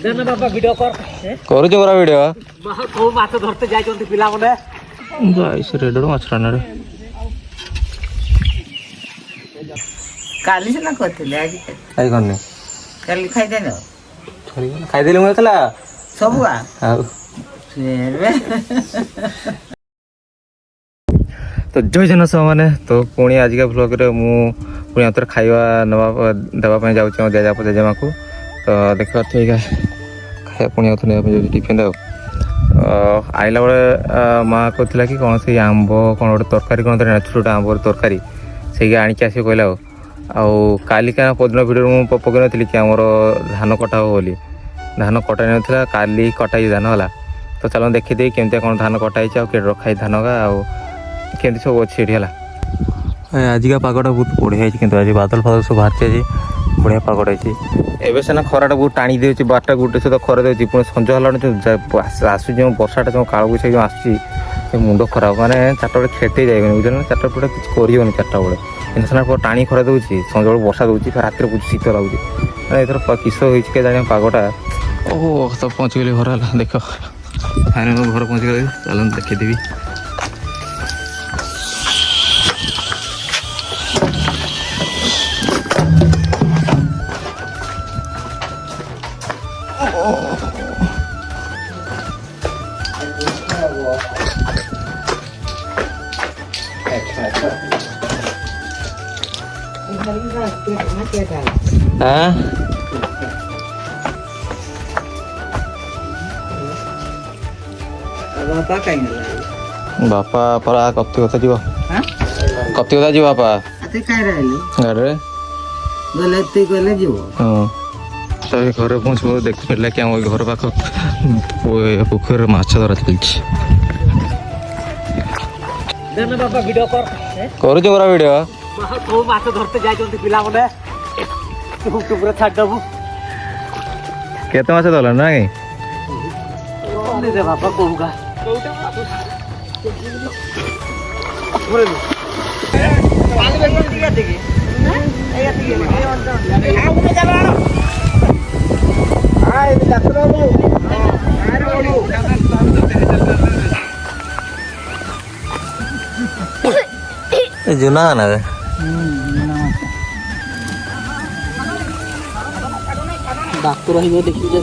देना बाबा वीडियो कर करू जो वीडियो को माछ धरते जाई चंती पिला मने गाइस रेडर माछ रानरे काली से ना करथिले आज खाई करने काली खाई देनो छोरी खाई देले म तला सब आ हां तो जय जन मैंने तो पुणी आज का ब्लॉग रे मु पुणी आतर खाइबा नवा देवा जाऊँ जेजा जेजेमा को तो देख ठीक है खाया पुणी आउथने टिफिन आइला बेले माँ कहला कि कौन से आंब कौन गोटे तरकारी कौन नेचुरल आंब तरकारी से आणिक आस कहला काली क्या पदिन भिडियो मुझे पकई नी कि आमर धान कटा हो बोली धान कटा नाला काली कटाई धान है तो चलो देखीदे केमती कौन धान कटाई आए रखाई धान का केमती सब अच्छे आज का पागटा बहुत बढ़िया है आज बादल फादल सब बाहर आज बढ़िया पागटा है सीना खराटा बहुत टाणी दे बारटा गोटे सहित खरा देती पुणी संज है आसू जो बर्षाटा जो काल बैशाखी जो आस मुंड खराब माने चार्टा बेले खेते जाए बुझे चार्टा बेले किसी करनी चार्टा बेले इतना सीना टाणी खरा दूसरी संज बेले वर्षा दूसरी रात बहुत शीत लगुच मैंने एथर किस हो जाने पागटा ओहो तो पहुँच गली घर है देख फाइनाल घर पहुँच गली चल देखीदेवी बापा कहीं बापा परा कति कथा जीव कति कथा जीव बापा अते काई रहली गाड़े गले ते गले जीव हां तो घर पहुंच देख पड़ला कि हम घर पाख पोखर माछ धरा चलछि देना बाबा वीडियो करू जो वीडियो को माछ धरते जाई चंती पिला मने यूट्यूब रे छाड़ दबु केते माछ धरला ना दे बाबा कोउगा जुना ना डाक्टर ही देखि जे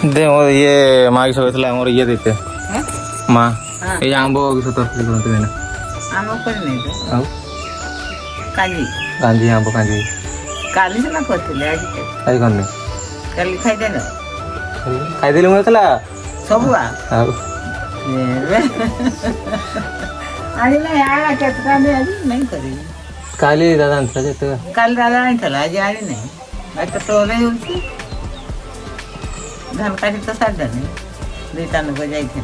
दे ये माँ की सब ये देते माँ ये आंब की तरकारी करते हैं आम कर नहीं तो काली कांजी आंब कांजी काली से ना करथिले आज खाई करने काली खाई देनो खाई देले म तला सब आ हां आज नहीं आया केतना में आज नहीं करी काली दादा अंतर जेते काल दादा नहीं थला आज आज नहीं आज तो टोले होती धान काटी तो साथ नहीं दुईटा नको जाई थे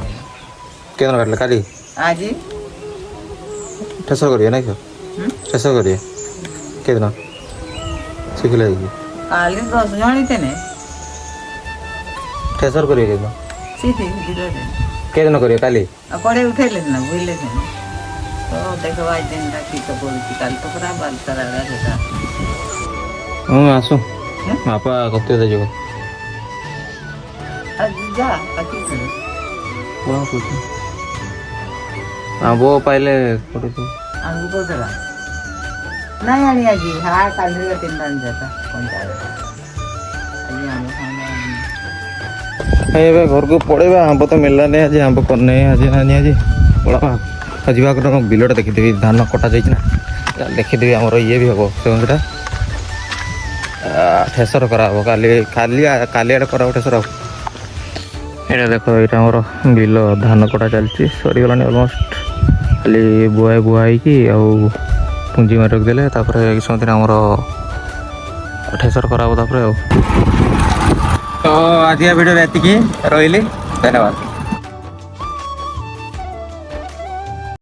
केन काटले काली आज ठसर करिए ना क्यों ठसर करिए केतना सिखले की काली 10 जणी थे ने ठसर करिए केतना सीधी दिलो दे केतना करिए काली आ कोड़े उठेले ना भूले थे तो देखो आज दिन रात तो बोलती काल तो खराब बाल करा रहा था आसु बापा कते दे जो आज जा आती है वाह कुछ हां वो पहले फोटो तो आंगू को चला नहीं आनी आज हां काल रे 3 दिन जाता कौन जा रहा आज हम खाना ए घर को पड़ेबा आंब तो मिलला नहीं आज आंब करने आज नानी आज बड़ा आज बाकर बिलटा देखीदेवी धान कटा जाइए ना देखीदेवी आमर ये भी हम से ठेसर करा काली काली काली आड़े करा ठेसर ये देख ये आमर बिल धान कटा चलती सरीगला अलमोस्ट खाली बुआई बुआई कि पुंजी मार रखिदेले समय आमर ठेसर करा तो आज भिडियो एति रही धन्यवाद।